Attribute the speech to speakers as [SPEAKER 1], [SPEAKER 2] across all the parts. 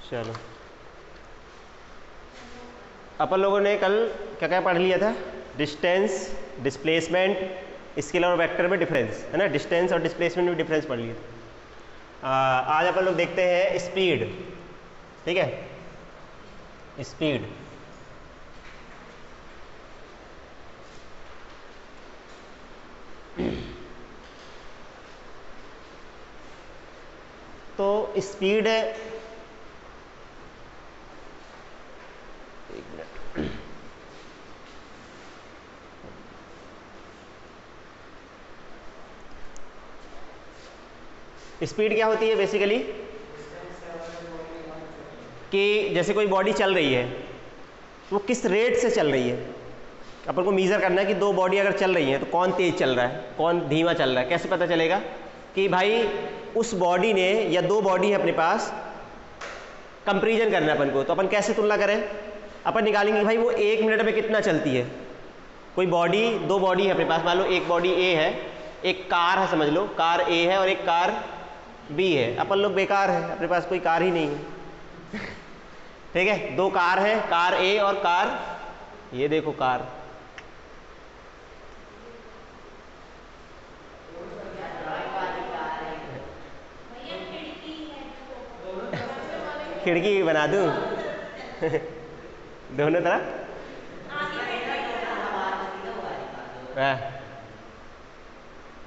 [SPEAKER 1] चलो, अपन लोगों ने कल क्या क्या पढ़ लिया था? डिस्टेंस, डिस्प्लेसमेंट, स्केलर और वेक्टर में डिफरेंस, है ना। डिस्टेंस और डिस्प्लेसमेंट में डिफरेंस पढ़ लिया था। आज अपन लोग देखते हैं स्पीड। ठीक है, स्पीड। तो स्पीड, एक मिनट, स्पीड क्या होती है बेसिकली? कि जैसे कोई बॉडी चल रही है तो वो किस रेट से चल रही है। अपन को मीज़र करना है कि दो बॉडी अगर चल रही हैं तो कौन तेज चल रहा है, कौन धीमा चल रहा है। कैसे पता चलेगा कि भाई उस बॉडी ने, या दो बॉडी है अपने पास, कंपैरिजन करना है अपन को। तो अपन कैसे तुलना करें? अपन निकालेंगे भाई वो 1 मिनट में कितना चलती है। कोई बॉडी, दो बॉडी है अपने पास, मान लो एक बॉडी ए है, एक कार है, समझ लो कार ए है और एक कार बी है। अपन लोग बेकार है, अपने पास कोई कार ही नहीं है। ठीक है, दो कार है, कार ए और कार, ये देखो कार, खिड़की बना दूं दोनों तरफ।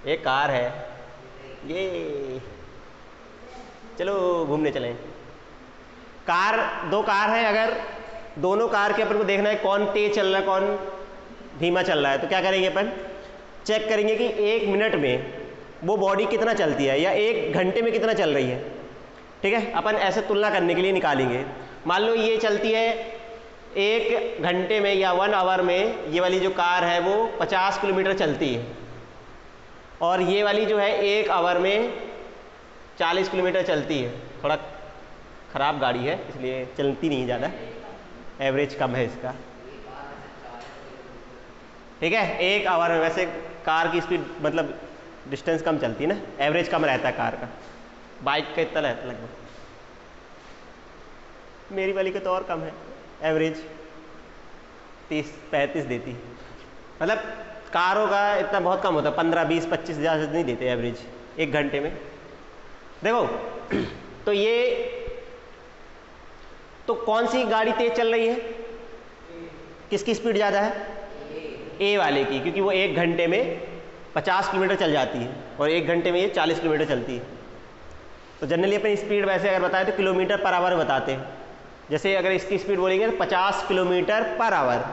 [SPEAKER 1] एक कार है, ये चलो घूमने चलें। कार, दो कार है, अगर दोनों कार के अपन को देखना है कौन तेज चल रहा है कौन धीमा चल रहा है, तो क्या करेंगे अपन? चेक करेंगे कि 1 मिनट में वो बॉडी कितना चलती है या 1 घंटे में कितना चल रही है। ठीक है, अपन ऐसे तुलना करने के लिए निकालेंगे। मान लो ये चलती है 1 घंटे में या 1 आवर में, ये वाली जो कार है वो 50 किलोमीटर चलती है, और ये वाली जो है 1 आवर में 40 किलोमीटर चलती है। थोड़ा ख़राब गाड़ी है इसलिए चलती नहीं ज़्यादा, एवरेज कम है इसका। ठीक है, 1 आवर में, वैसे कार की स्पीड मतलब डिस्टेंस कम चलती है ना, एवरेज कम रहता है कार का। बाइक का इतना रहता है लगभग, मेरी वाली का तो और कम है, एवरेज 30-35 देती है। मतलब कारों का इतना बहुत कम होता है, 15-20-25 ज़्यादा नहीं देते एवरेज 1 घंटे में। देखो तो ये, तो कौन सी गाड़ी तेज चल रही है? किसकी स्पीड ज़्यादा है? ए वाले की, क्योंकि वो 1 घंटे में 50 किलोमीटर चल जाती है और 1 घंटे में ये 40 किलोमीटर चलती है। तो जनरली अपनी स्पीड वैसे अगर बताएं तो किलोमीटर पर आवर बताते हैं। जैसे अगर इसकी स्पीड बोलेंगे तो 50 किलोमीटर पर आवर,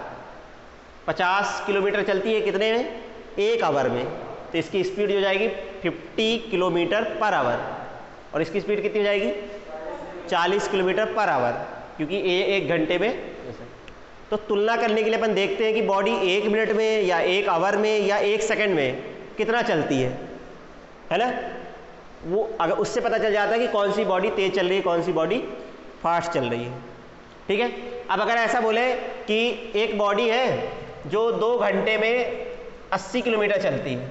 [SPEAKER 1] 50 किलोमीटर चलती है कितने में? 1 आवर में। तो इसकी स्पीड हो जाएगी 50 किलोमीटर पर आवर, और इसकी स्पीड कितनी हो जाएगी? 40 किलोमीटर पर आवर, क्योंकि ये 1 घंटे में। तो तुलना करने के लिए अपन देखते हैं कि बॉडी 1 मिनट में या 1 आवर में या 1 सेकंड में कितना चलती है ना। वो अगर उससे पता चल जाता है कि कौन सी बॉडी तेज चल रही है, कौन सी बॉडी फास्ट चल रही है। ठीक है, अब अगर ऐसा बोले कि एक बॉडी है जो 2 घंटे में 80 किलोमीटर चलती है,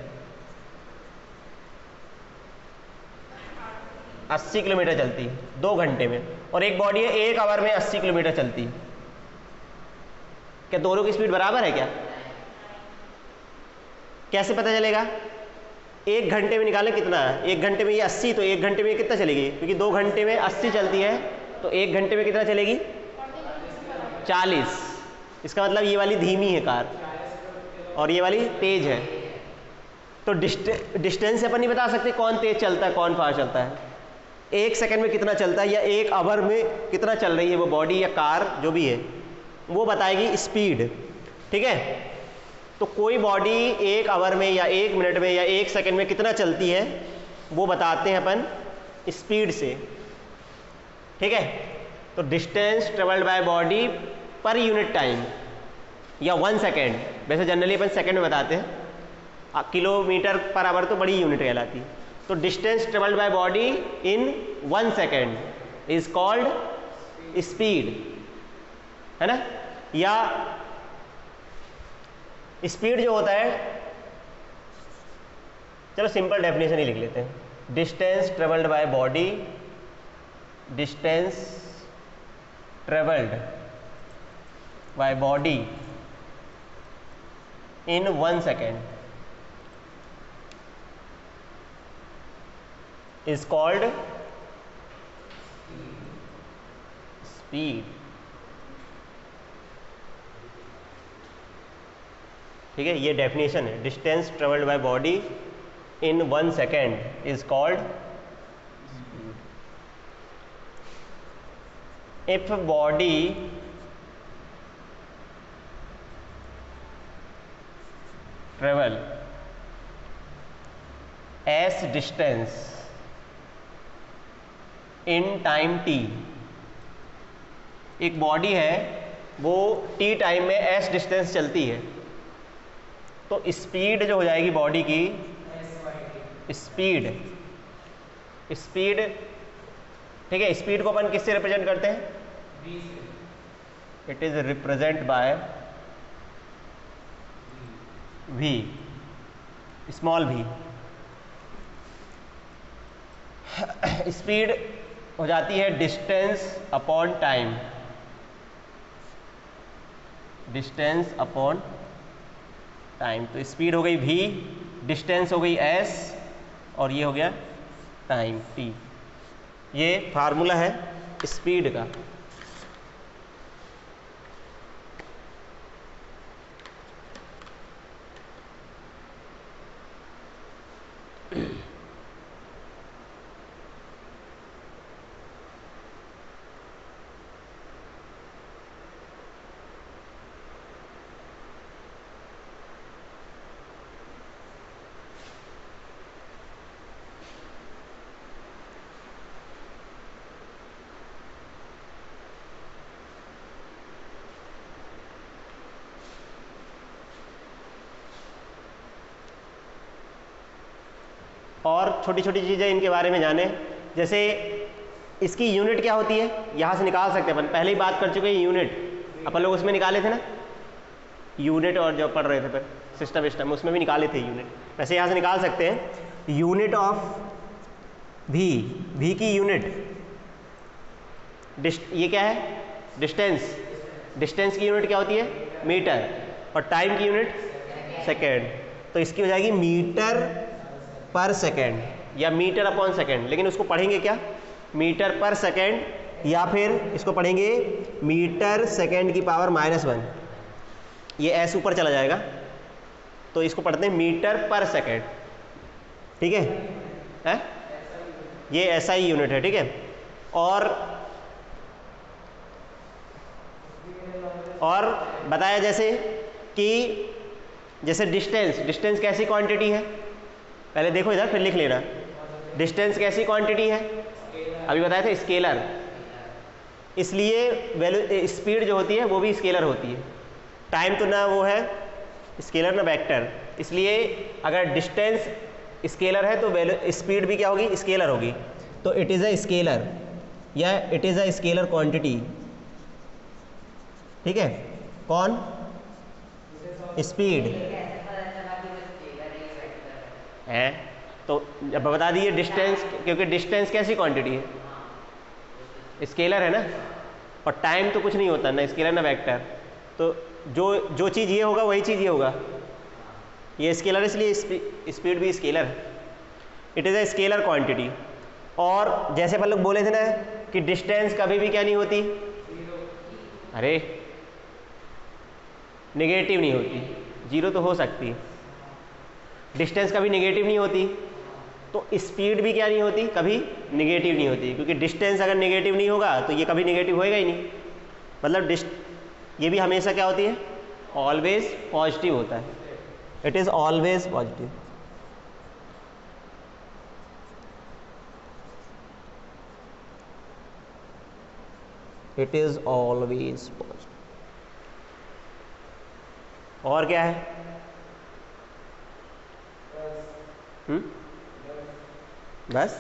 [SPEAKER 1] 80 किलोमीटर चलती है 2 घंटे में, और एक बॉडी है 1 आवर में 80 किलोमीटर चलती है, क्या दोनों की स्पीड बराबर है क्या? कैसे पता चलेगा? 1 घंटे में निकालें कितना है, 1 घंटे में ये 80, तो 1 घंटे में कितना चलेगी? क्योंकि 2 घंटे में 80 चलती है, तो 1 घंटे में कितना चलेगी? 40। इसका मतलब ये वाली धीमी है कार और ये वाली तेज है। तो डिस्टेंस से अपन नहीं बता सकते कौन तेज चलता है कौन फास्ट चलता है। 1 सेकंड में कितना चलता है या 1 आवर में कितना चल रही है वो बॉडी या कार जो भी है, वो बताएगी स्पीड। ठीक है, तो कोई बॉडी 1 आवर में या 1 मिनट में या 1 सेकंड में कितना चलती है वो बताते हैं अपन स्पीड से। ठीक है, तो distance travelled by body per unit time या 1 सेकेंड, वैसे जनरली अपन सेकंड में बताते हैं, किलोमीटर पर आवर तो बड़ी यूनिट कहलाती है। तो distance travelled by body in 1 second is called speed, है ना। या स्पीड जो होता है, चलो सिंपल डेफिनेशन ही लिख लेते हैं। Distance travelled by body, distance traveled by body in 1 second is called speed। ठीक है, ये डेफिनेशन है। Distance travelled by body in 1 second is called speed. If body travel S distance in time t, एक body है वो t time में s distance चलती है, तो स्पीड जो हो जाएगी बॉडी की स्पीड, ठीक है। स्पीड को अपन किससे रिप्रेजेंट करते हैं? It is represent by v, small v। Speed हो जाती है distance upon time, distance upon time. तो स्पीड हो गई v, डिस्टेंस हो गई s, और ये हो गया टाइम t। ये फार्मूला है स्पीड का। और छोटी छोटी चीज़ें इनके बारे में जाने, जैसे इसकी यूनिट क्या होती है, यहाँ से निकाल सकते हैं अपन, पहले ही बात कर चुके हैं यूनिट, अपन लोग उसमें निकाले थे ना यूनिट, और जब पढ़ रहे थे फिर सिस्टम उसमें भी निकाले थे यूनिट। वैसे यहाँ से निकाल सकते हैं यूनिट ऑफ v की यूनिट, ये क्या है डिस्टेंस की यूनिट क्या होती है मीटर, और टाइम की यूनिट सेकेंड। तो इसकी हो जाएगी मीटर पर सेकेंड या मीटर अपॉन सेकेंड, लेकिन उसको पढ़ेंगे क्या मीटर पर सेकेंड, या फिर इसको पढ़ेंगे मीटर सेकेंड की पावर -1। ये s ऊपर चला जाएगा तो इसको पढ़ते हैं मीटर पर सेकेंड, ठीक है? ये SI यूनिट है, ठीक है। और बताया जैसे कि जैसे डिस्टेंस कैसी क्वांटिटी है, पहले देखो इधर फिर लिख लेना। डिस्टेंस कैसी क्वांटिटी है, अभी बताया था स्केलर, इसलिए स्पीड जो होती है वो भी स्केलर होती है। टाइम तो ना वो है स्केलर ना वेक्टर, इसलिए अगर डिस्टेंस स्केलर है तो स्पीड भी क्या होगी स्केलर होगी। तो इट इज़ अ स्केलर या it is a scalar quantity, ठीक है। कौन स्पीड है, तो अब बता दिए डिस्टेंस, क्योंकि डिस्टेंस कैसी क्वांटिटी है स्केलर है ना, और टाइम तो कुछ नहीं होता ना स्केलर ना वेक्टर, तो जो चीज़ ये होगा वही चीज़ ये होगा, ये स्केलर इसलिए स्पीड भी स्केलर है। It is a scalar quantity. और जैसे अपन लोग बोले थे ना कि डिस्टेंस कभी भी क्या नहीं होती, अरे नेगेटिव नहीं होती, जीरो तो हो सकती है, डिस्टेंस कभी नेगेटिव नहीं होती, तो स्पीड भी क्या नहीं होती कभी नेगेटिव नहीं होती, क्योंकि डिस्टेंस अगर नेगेटिव नहीं होगा तो ये कभी नेगेटिव होएगा ही नहीं। मतलब ये भी हमेशा क्या होती है ऑलवेज पॉजिटिव होता है, it is always positive. It is always positive. और क्या है बस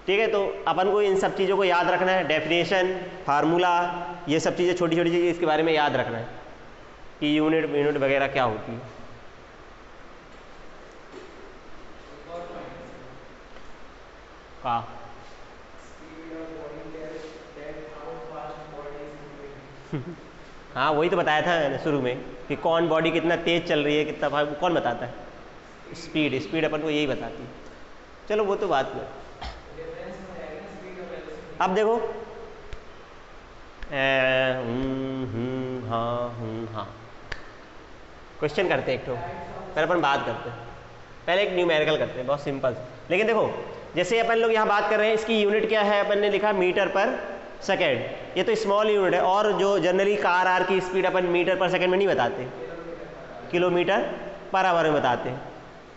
[SPEAKER 1] ठीक है। तो अपन को इन सब चीज़ों को याद रखना है, डेफिनेशन फार्मूला ये सब चीज़ें छोटी छोटी चीज़ें इसके बारे में याद रखना है कि यूनिट वगैरह क्या होती है। का हाँ वही तो बताया था मैंने शुरू में कि कौन बॉडी कितना तेज चल रही है कितना भाग, कौन बताता है? स्पीड अपन को यही बताती है। चलो वो तो बात में। अब देखो हाँ क्वेश्चन करते हैं एक तो, फिर अपन बात करते हैं। पहले एक न्यूमेरिकल करते हैं, बहुत सिंपल। लेकिन देखो जैसे अपन लोग यहाँ बात कर रहे हैं, इसकी यूनिट क्या है? अपन ने लिखा मीटर पर सेकेंड। ये तो स्मॉल यूनिट है, और जो जनरली कार की स्पीड अपन मीटर पर सेकेंड में नहीं बताते, किलोमीटर पर आवर में बताते हैं।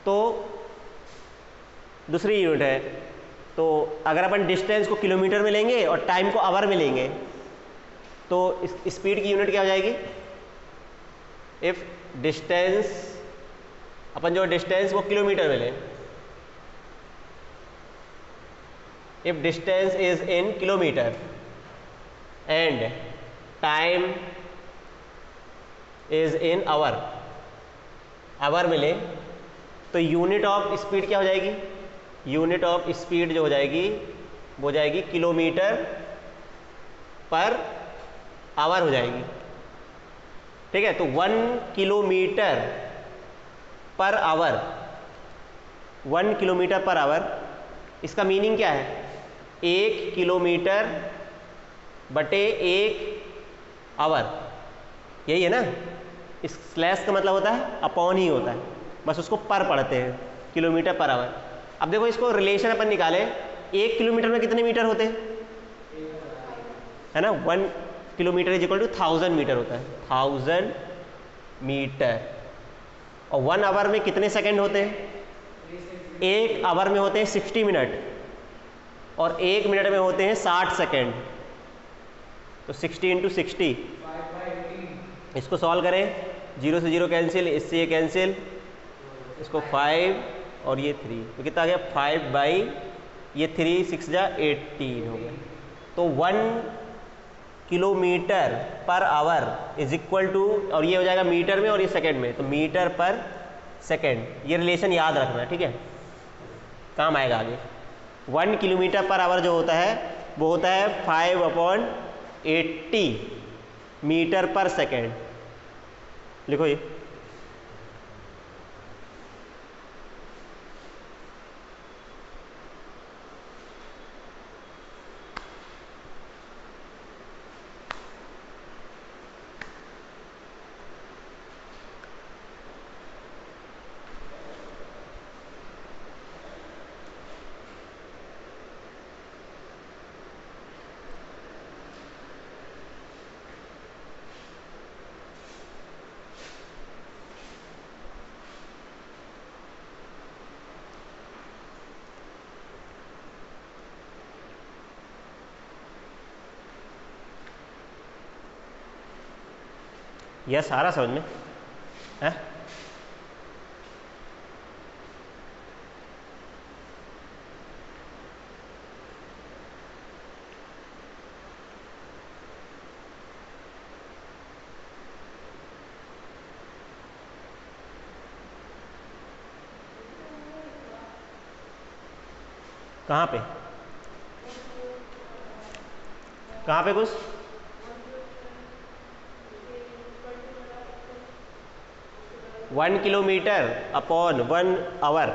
[SPEAKER 1] तो दूसरी यूनिट है, तो अगर अपन डिस्टेंस को किलोमीटर में लेंगे और टाइम को आवर में लेंगे तो स्पीड की यूनिट क्या हो जाएगी? इफ डिस्टेंस, अपन जो डिस्टेंस वो किलोमीटर में लें, if distance is in kilometre and time is in hour, hour में लें तो यूनिट ऑफ स्पीड क्या हो जाएगी? यूनिट ऑफ स्पीड जो हो जाएगी वो जाएगी किलोमीटर पर आवर हो जाएगी। ठीक है, तो 1 kilometre per our, 1 kilometre per our, इसका मीनिंग क्या है? 1 किलोमीटर बटे 1 आवर, यही है ना। इस स्लैश का मतलब होता है अपॉन ही होता है, बस उसको पर पढ़ते हैं, किलोमीटर पर आवर। अब देखो इसको रिलेशन अपन निकाले, 1 किलोमीटर में कितने मीटर होते हैं? है ना, 1 kilometre is equal to 1000 metre होता है, 1000 मीटर। और 1 आवर में कितने सेकंड होते हैं? 1 आवर में होते हैं 60 मिनट, और 1 मिनट में होते हैं 60 सेकंड। तो 60 इंटू 60, इसको सॉल्व करें, 0 से 0 कैंसिल, इससे ये कैंसिल, इसको 5 और ये 3, तो कितना आ गया? 5 बाई ये 3, 6 जा 18 हो गया। तो 1 kilometre per our is equal to, और ये हो जाएगा मीटर में और ये सेकंड में, तो मीटर पर सेकंड। ये रिलेशन याद रखना, ठीक है, काम आएगा आगे। 1 किलोमीटर पर आवर जो होता है वो होता है 5/80 मीटर पर सेकंड। लिखो ये, यह सारा समझ में है? कहाँ पे? कहाँ पे कुछ? One kilometre upon 1 hour.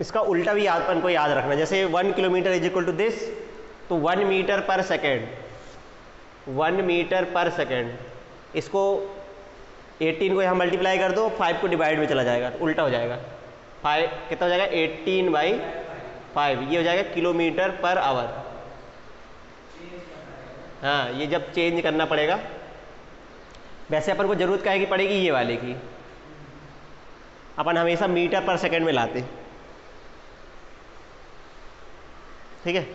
[SPEAKER 1] इसका उल्टा भी अपन को याद रखना, जैसे 1 kilometre is equal to this, तो 1 metre per second, 1 metre per second. इसको 18 को यहाँ मल्टीप्लाई कर दो, 5 को डिवाइड में चला जाएगा, तो उल्टा हो जाएगा। 5 कितना हो जाएगा? 18/5, ये हो जाएगा किलोमीटर पर आवर। हाँ, ये जब चेंज करना पड़ेगा, वैसे अपन को जरूरत क्या है कि पड़ेगी ये वाले की, अपन हमेशा मीटर पर सेकेंड में लाते। ठीक है।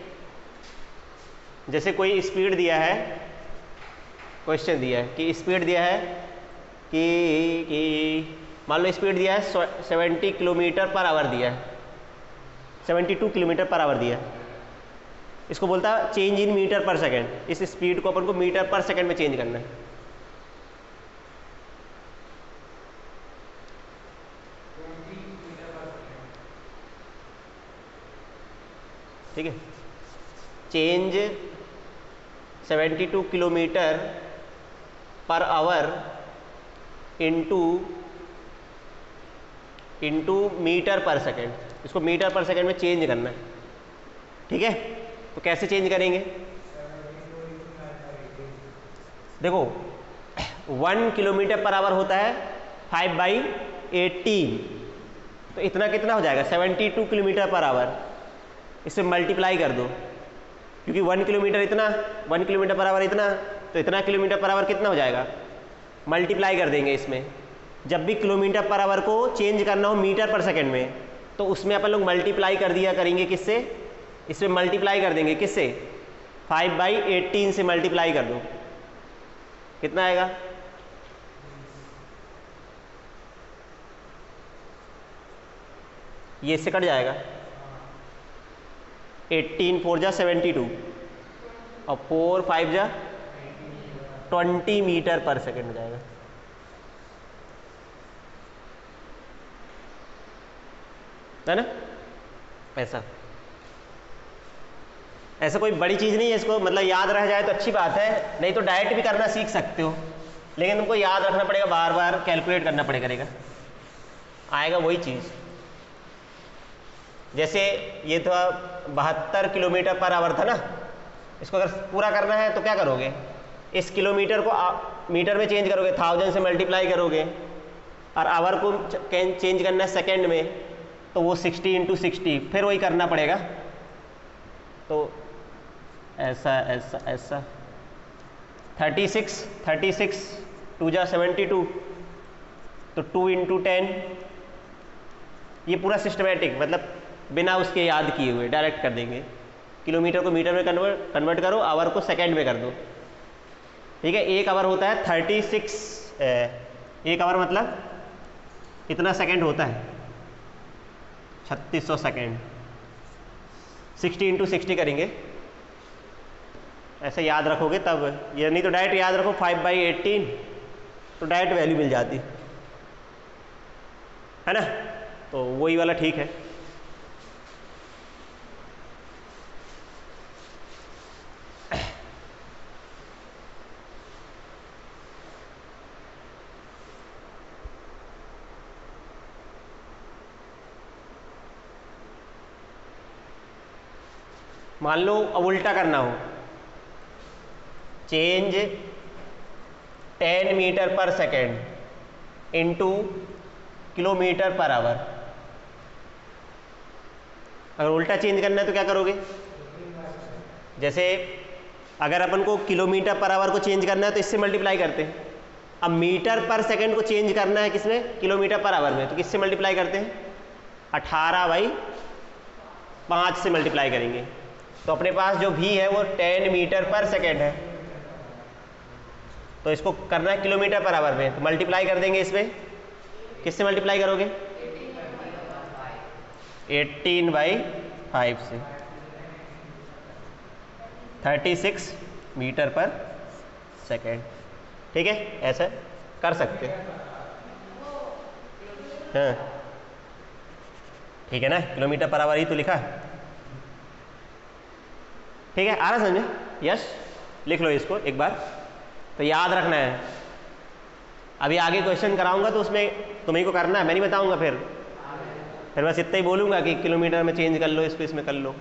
[SPEAKER 1] जैसे कोई स्पीड दिया है, क्वेश्चन दिया है कि स्पीड दिया है कि मान लो स्पीड दिया है 70 किलोमीटर पर आवर दिया है, 72 किलोमीटर पर आवर दिया है। इसको बोलता है change in metre per second. इस स्पीड को अपन को मीटर पर सेकेंड में चेंज करना है। ठीक है, change 72 kilometre per hour into metre per second. इसको मीटर पर सेकेंड में चेंज करना है। ठीक है, तो कैसे चेंज करेंगे? देखो 1 किलोमीटर पर आवर होता है 5/18, तो इतना कितना हो जाएगा? 72 किलोमीटर पर आवर। इसे मल्टीप्लाई कर दो, क्योंकि 1 किलोमीटर इतना, 1 किलोमीटर पर आवर इतना, तो इतना किलोमीटर पर आवर कितना हो जाएगा? मल्टीप्लाई कर देंगे इसमें। जब भी किलोमीटर पर आवर को चेंज करना हो मीटर पर सेकंड में, तो उसमें अपन लोग मल्टीप्लाई कर दिया करेंगे। किससे? इसमें मल्टीप्लाई कर देंगे। किससे? 5/18 से मल्टीप्लाई कर दो, कितना आएगा? ये इससे कट जाएगा। 18 4 जा 72 और 4 5 जा 20 मीटर पर सेकेंड हो जाएगा। है ना? ऐसा कोई बड़ी चीज़ नहीं है। इसको मतलब याद रह जाए तो अच्छी बात है, नहीं तो डायरेक्ट भी करना सीख सकते हो, लेकिन तुमको याद रखना पड़ेगा, बार बार कैलकुलेट करना पड़ेगा, आएगा वही चीज़। जैसे ये था 72 किलोमीटर पर आवर था ना, इसको अगर पूरा करना है तो क्या करोगे? इस किलोमीटर को मीटर में चेंज करोगे, 1000 से मल्टीप्लाई करोगे, और आवर को चेंज करना है सेकेंड में, तो वो 60 × 60 फिर वही करना पड़ेगा। तो ऐसा ऐसा ऐसा 36 2 जा 72, तो 2 × 10। ये पूरा सिस्टमेटिक, मतलब बिना उसके याद किए हुए डायरेक्ट कर देंगे। किलोमीटर को मीटर में कन्वर्ट करो, आवर को सेकंड में कर दो। ठीक है, एक आवर होता है 36, एक आवर मतलब इतना सेकंड होता है, 3600 सेकंड। 60 × 60 करेंगे, ऐसे याद रखोगे तब। ये नहीं तो डायरेक्ट याद रखो 5/18, तो डायरेक्ट वैल्यू मिल जाती है ना। तो वही वाला ठीक है। मान लो अब उल्टा करना हो, change 10 metre per second into kilometre per our. अगर उल्टा चेंज करना है तो क्या करोगे? जैसे अगर अपन को किलोमीटर पर आवर को चेंज करना है तो इससे मल्टीप्लाई करते हैं। अब मीटर पर सेकेंड को चेंज करना है किसमें? किलोमीटर पर आवर में, तो किससे मल्टीप्लाई करते हैं? 18/5 से मल्टीप्लाई करेंगे। तो अपने पास जो भी है वो 10 मीटर पर सेकेंड है, तो इसको करना है किलोमीटर पर आवर में, तो मल्टीप्लाई कर देंगे इसमें। किससे मल्टीप्लाई करोगे? 18/5 से, 36 मीटर पर सेकेंड। ठीक है, ऐसा कर सकते हैं। हाँ ठीक है ना, किलोमीटर पर आवर ही तो लिखा है। ठीक है, आ रहा समझे? यस, लिख लो इसको एक बार, तो याद रखना है। अभी आगे क्वेश्चन कराऊंगा तो उसमें तुम्हीं को करना है, मैं नहीं बताऊंगा। फिर बस इतना ही बोलूंगा कि किलोमीटर में चेंज कर लो, इसको इसमें कर लो।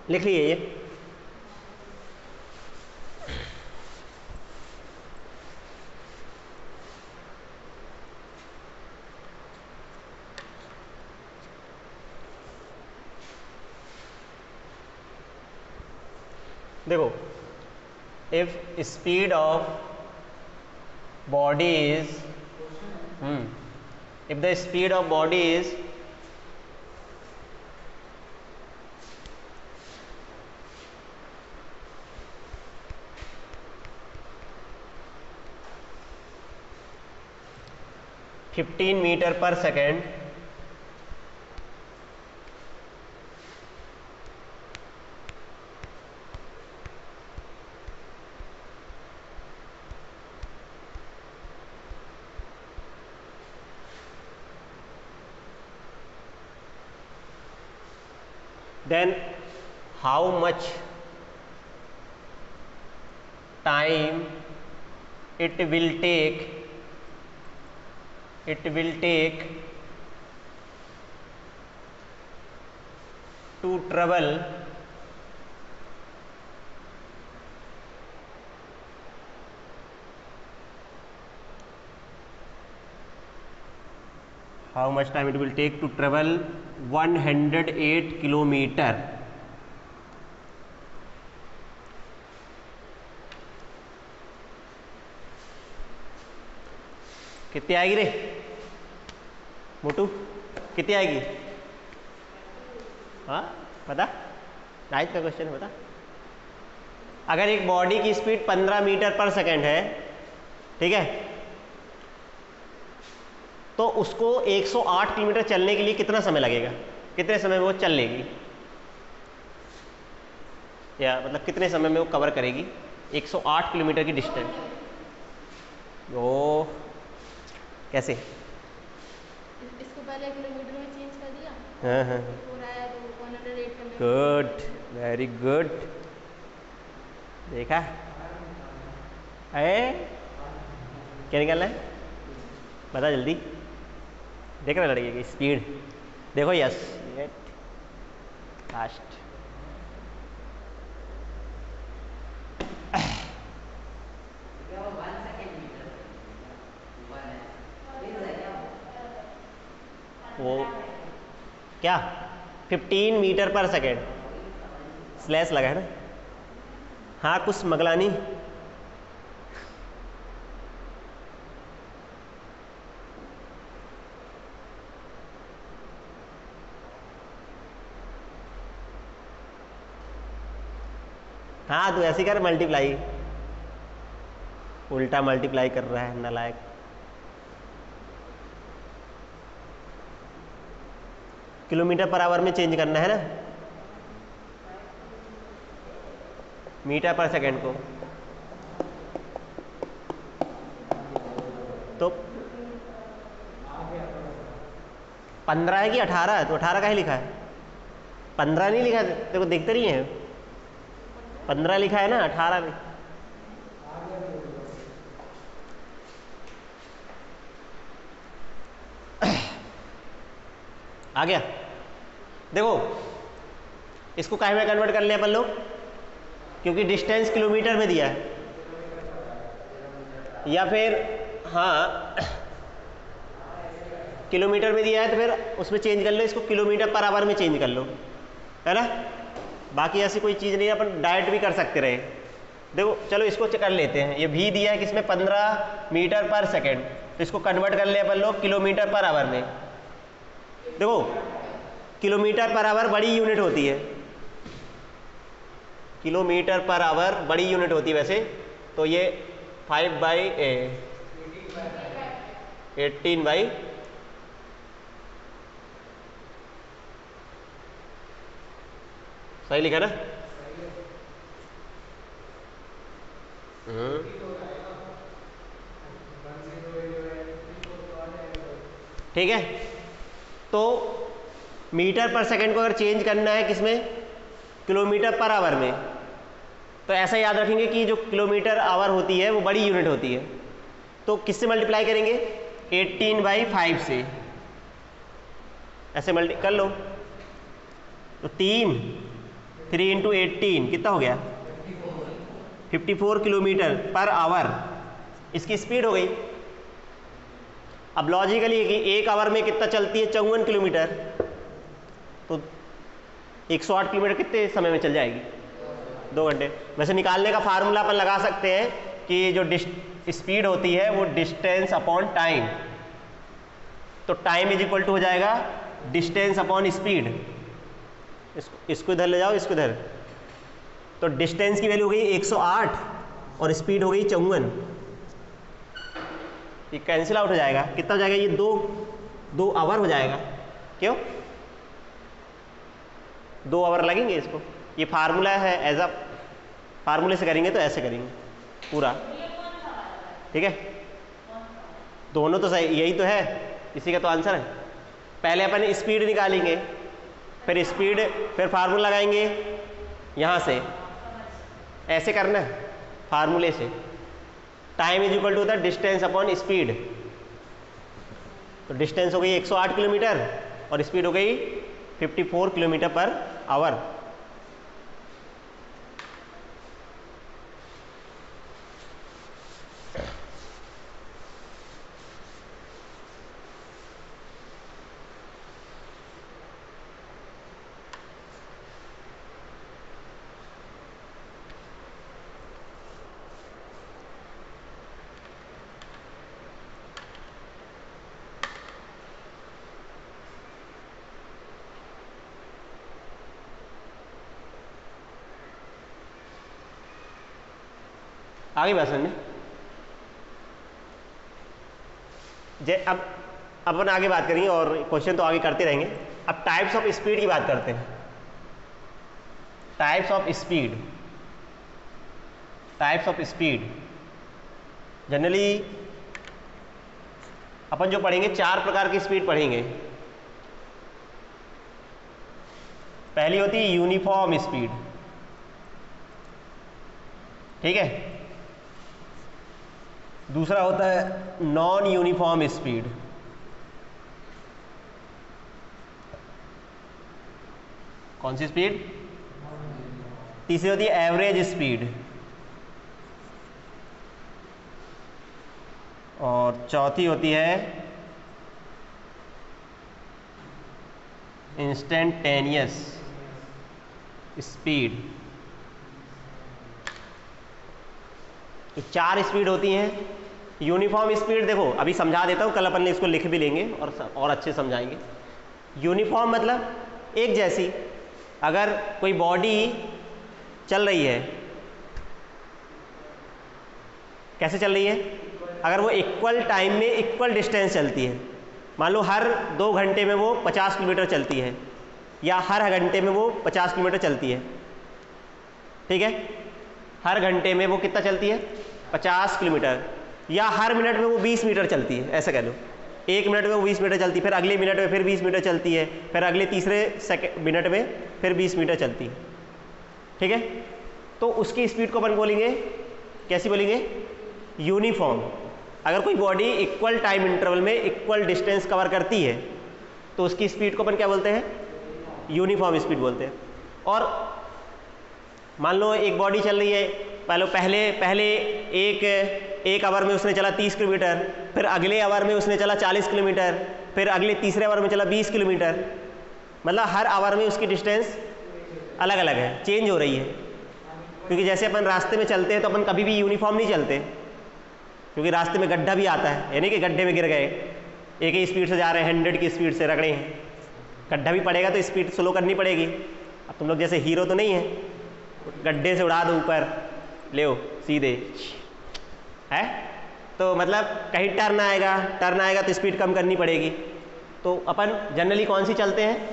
[SPEAKER 1] लिख लिए ये। देखो, if speed of body is if the speed of body is (15 meter per second) then how much time it will take to travel how much time it will take to travel 108 kilometre. कितनी आएगी रे मोटू, कितनी आएगी? हाँ पता, ninth का question है, पता। अगर एक बॉडी की स्पीड 15 मीटर पर सेकेंड है, ठीक है, तो उसको 108 किलोमीटर चलने के लिए कितना समय लगेगा? कितने समय में वो चल लेगी, या मतलब कितने समय में वो कवर करेगी 108 किलोमीटर की डिस्टेंस? ओ कैसे?
[SPEAKER 2] इसको पहले किलोमीटर में चेंज कर दिया।
[SPEAKER 1] हाँ हाँ, गुड, वेरी गुड। देखा क्या निकालना है, बता जल्दी। देख रहे लड़के की स्पीड, देखो, यस फास्ट। वो क्या 15 मीटर पर सेकेंड, स्लैश लगा है ना। हाँ कुछ मगलानी, हाँ तू ऐसे कर, मल्टीप्लाई, उल्टा मल्टीप्लाई कर रहा है नालायक। किलोमीटर पर आवर में चेंज करना है ना, मीटर पर सेकेंड को। तो 15 है कि 18 है? तो 18 का ही लिखा है, 15 नहीं लिखा है, देखो देखते नहीं है, 15 लिखा है ना, 18 नहीं। आ गया? देखो इसको काहे में कन्वर्ट कर लिया अपन लोग, क्योंकि डिस्टेंस किलोमीटर में दिया है, या फिर हाँ किलोमीटर में दिया है तो फिर उसमें चेंज कर लो, इसको किलोमीटर पर आवर में चेंज कर लो, है ना। बाकी ऐसी कोई चीज़ नहीं है, अपन डायरेक्ट भी कर सकते रहे। देखो चलो इसको कर लेते हैं, ये भी दिया है किसमें 15 मीटर पर सेकेंड, तो इसको कन्वर्ट कर ले अपन लोग किलोमीटर पर आवर में। देखो किलोमीटर पर आवर बड़ी यूनिट होती है, किलोमीटर पर आवर बड़ी यूनिट होती है वैसे, तो ये 5/18 सही लिखा ना? ठीक है, तो मीटर पर सेकंड को अगर चेंज करना है किसमें, किलोमीटर पर आवर में, तो ऐसा याद रखेंगे कि जो किलोमीटर आवर होती है वो बड़ी यूनिट होती है, तो किससे मल्टीप्लाई करेंगे, 18/5 से, ऐसे मल्टी कर लो। तो 3 3 इंटू 18 कितना हो गया 54 किलोमीटर पर आवर इसकी स्पीड हो गई। अब लॉजिकली है कि 1 आवर में कितना चलती है 54 किलोमीटर, तो 108 किलोमीटर कितने समय में चल जाएगी 2 घंटे। वैसे निकालने का फार्मूला अपन लगा सकते हैं कि जो स्पीड होती है वो डिस्टेंस अपॉन टाइम, तो टाइम इज इक्वल टू हो जाएगा डिस्टेंस अपॉन स्पीड। इसको इधर ले जाओ, इसको इधर, तो डिस्टेंस की वैल्यू हो गई 108 और स्पीड हो गई 54। ये कैंसिल आउट हो जाएगा, कितना हो जाएगा ये 2 आवर हो जाएगा। क्यों 2 आवर लगेंगे इसको। ये फार्मूला है, एज अ फार्मूले से करेंगे तो ऐसे करेंगे पूरा, ठीक है। दोनों तो सही, यही तो है, इसी का तो आंसर है। पहले अपन स्पीड निकालेंगे, फिर स्पीड, फिर फार्मूला लगाएंगे यहाँ से, ऐसे करना है फार्मूले से। Time is equal to the distance upon speed, तो डिस्टेंस हो गई 108 किलोमीटर और स्पीड हो गई 54 किलोमीटर पर आवर। आगे बात समझ में। अब अपन आगे बात करेंगे और क्वेश्चन तो आगे करते रहेंगे। अब टाइप्स ऑफ स्पीड की बात करते हैं। Types of speed, types of speed generally अपन जो पढ़ेंगे 4 प्रकार की स्पीड पढ़ेंगे। पहली होती है यूनिफॉर्म स्पीड, ठीक है। दूसरा होता है नॉन यूनिफॉर्म स्पीड, कौन सी स्पीड? तीसरी होती है एवरेज स्पीड, और चौथी होती है इंस्टेंटेनियस स्पीड। 4 स्पीड होती हैं। यूनिफॉर्म स्पीड देखो अभी समझा देता हूँ, कल अपन इसको लिख भी लेंगे और अच्छे समझाएंगे। यूनिफॉर्म मतलब एक जैसी, अगर कोई बॉडी चल रही है, कैसे चल रही है? अगर वो इक्वल टाइम में इक्वल डिस्टेंस चलती है, मान लो हर 2 घंटे में वो 50 किलोमीटर चलती है, या हर घंटे में वो 50 किलोमीटर चलती है, ठीक है। हर घंटे में वो कितना चलती है 50 किलोमीटर, या हर मिनट में वो 20 मीटर चलती है, ऐसा कह लो। 1 मिनट में वो 20 मीटर चलती है, फिर अगले मिनट में फिर 20 मीटर चलती है, फिर अगले तीसरे मिनट में फिर 20 मीटर चलती है, ठीक है। तो उसकी स्पीड को अपन बोलेंगे, कैसी बोलेंगे? यूनिफॉर्म। अगर कोई बॉडी इक्वल टाइम इंटरवल में इक्वल डिस्टेंस कवर करती है तो उसकी स्पीड को अपन क्या बोलते हैं? यूनिफॉर्म स्पीड बोलते हैं। और मान लो एक बॉडी चल रही है, पहले एक आवर में उसने चला 30 किलोमीटर, फिर अगले आवर में उसने चला 40 किलोमीटर, फिर अगले तीसरे आवर में चला 20 किलोमीटर, मतलब हर आवर में उसकी डिस्टेंस अलग अलग है, चेंज हो रही है। क्योंकि जैसे अपन रास्ते में चलते हैं तो अपन कभी भी यूनिफॉर्म नहीं चलते, क्योंकि रास्ते में गड्ढा भी आता है, यानी कि गड्ढे में गिर गए, एक ही स्पीड से जा रहे हैं, 100 की स्पीड से रगड़े हैं, गड्ढा भी पड़ेगा तो स्पीड स्लो करनी पड़ेगी। अब तुम लोग जैसे हीरो तो नहीं है, गड्ढे से उड़ा दो ऊपर, ले सीधे है, तो मतलब कहीं टर्न आएगा तो स्पीड कम करनी पड़ेगी। तो अपन जनरली कौन सी चलते हैं?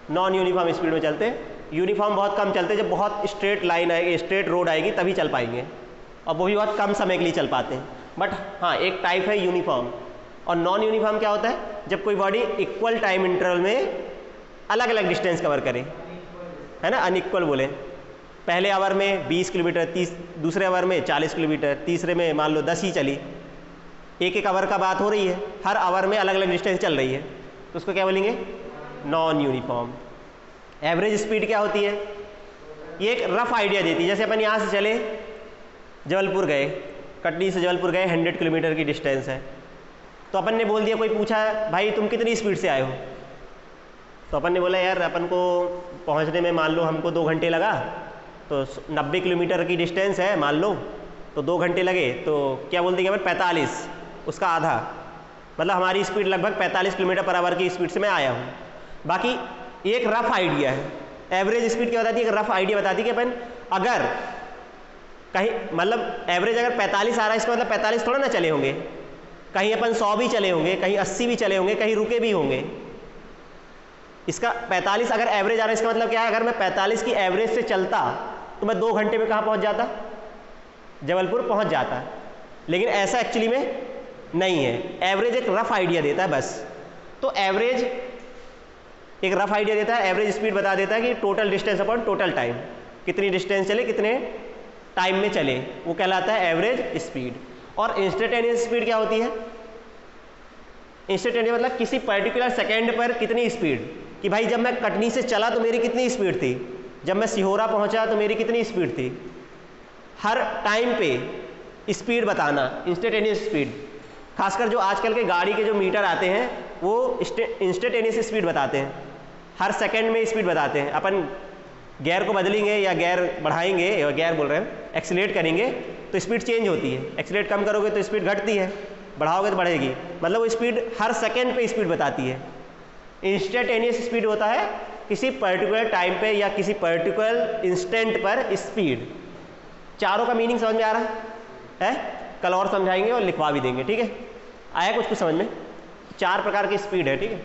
[SPEAKER 1] नॉन यूनिफॉर्म स्पीड में चलते हैं। यूनिफॉर्म बहुत कम चलते हैं, जब बहुत स्ट्रेट लाइन आएगी, स्ट्रेट रोड आएगी तभी चल पाएंगे, और वो भी बहुत कम समय के लिए चल पाते हैं। बट हाँ, एक टाइप है यूनिफॉर्म। और नॉन यूनिफॉर्म क्या होता है? जब कोई बॉडी इक्वल टाइम इंटरवल में अलग अलग डिस्टेंस कवर करे, है ना, अनइक्वल बोले। पहले आवर में 20 किलोमीटर, दूसरे आवर में 40 किलोमीटर, तीसरे में मान लो 10 ही चली, एक आवर का बात हो रही है, हर आवर में अलग अलग डिस्टेंस चल रही है, तो उसको क्या बोलेंगे? Non uniform. एवरेज स्पीड क्या होती है? ये एक रफ आइडिया देती है। जैसे अपन यहाँ से चले जबलपुर गए, कटनी से जबलपुर गए, 100 किलोमीटर की डिस्टेंस है, तो अपन ने बोल दिया, कोई पूछा भाई तुम कितनी स्पीड से आए हो, तो अपन ने बोला यार अपन को पहुँचने में मान लो हमको 2 घंटे लगा, तो 90 किलोमीटर की डिस्टेंस है मान लो, तो 2 घंटे लगे, तो क्या बोल देंगे अपन 45, उसका आधा, मतलब हमारी स्पीड लगभग 45 किलोमीटर पर आवर की स्पीड से मैं आया हूँ। बाकी एक रफ आइडिया है, एवरेज स्पीड क्या बताती है, एक रफ आइडिया बताती है कि अपन अगर कहीं मतलब एवरेज अगर 45 आ रहा है, इसका मतलब 45 थोड़ा ना चले होंगे, कहीं अपन 100 भी चले होंगे, कहीं 80 भी चले होंगे, कहीं रुके भी होंगे। इसका 45 अगर एवरेज आ रहा है, इसका मतलब क्या है, अगर मैं 45 की एवरेज से चलता तो मैं 2 घंटे में कहाँ पहुँच जाता, जबलपुर पहुँच जाता। लेकिन ऐसा एक्चुअली में नहीं है, एवरेज एक रफ आइडिया देता है बस। तो एवरेज एक रफ आइडिया देता है, एवरेज स्पीड बता देता है कि total distance upon total time, कितनी डिस्टेंस चले, कितने टाइम में चले, वो कहलाता है एवरेज स्पीड। और इंस्टेंटेनियस स्पीड क्या होती है, इंस्टेंटेनियस मतलब किसी पर्टिकुलर सेकेंड पर कितनी स्पीड, कि भाई जब मैं कटनी से चला तो मेरी कितनी स्पीड थी, जब मैं सिहोरा पहुंचा तो मेरी कितनी स्पीड थी, हर टाइम पे स्पीड बताना, इंस्टेंटेनियस स्पीड। खासकर जो आजकल के गाड़ी के जो मीटर आते हैं वो इंस्टेंटेनियस स्पीड बताते हैं, हर सेकंड में स्पीड बताते हैं। अपन गियर को बदलेंगे या गियर बढ़ाएंगे, या गियर बोल रहे हैं, एक्सीलरेट करेंगे तो स्पीड चेंज होती है, एक्सीलरेट कम करोगे तो स्पीड घटती है, बढ़ाओगे तो बढ़ेगी, मतलब वो स्पीड हर सेकंड पे स्पीड बताती है। इंस्टेंटेनियस स्पीड होता है किसी पर्टिकुलर टाइम पे या किसी पर्टिकुलर इंस्टेंट पर स्पीड। चारों का मीनिंग समझ में आ रहा है? कल और समझाएंगे और लिखवा भी देंगे, ठीक है? आया कुछ समझ में? 4 प्रकार की स्पीड है, ठीक है।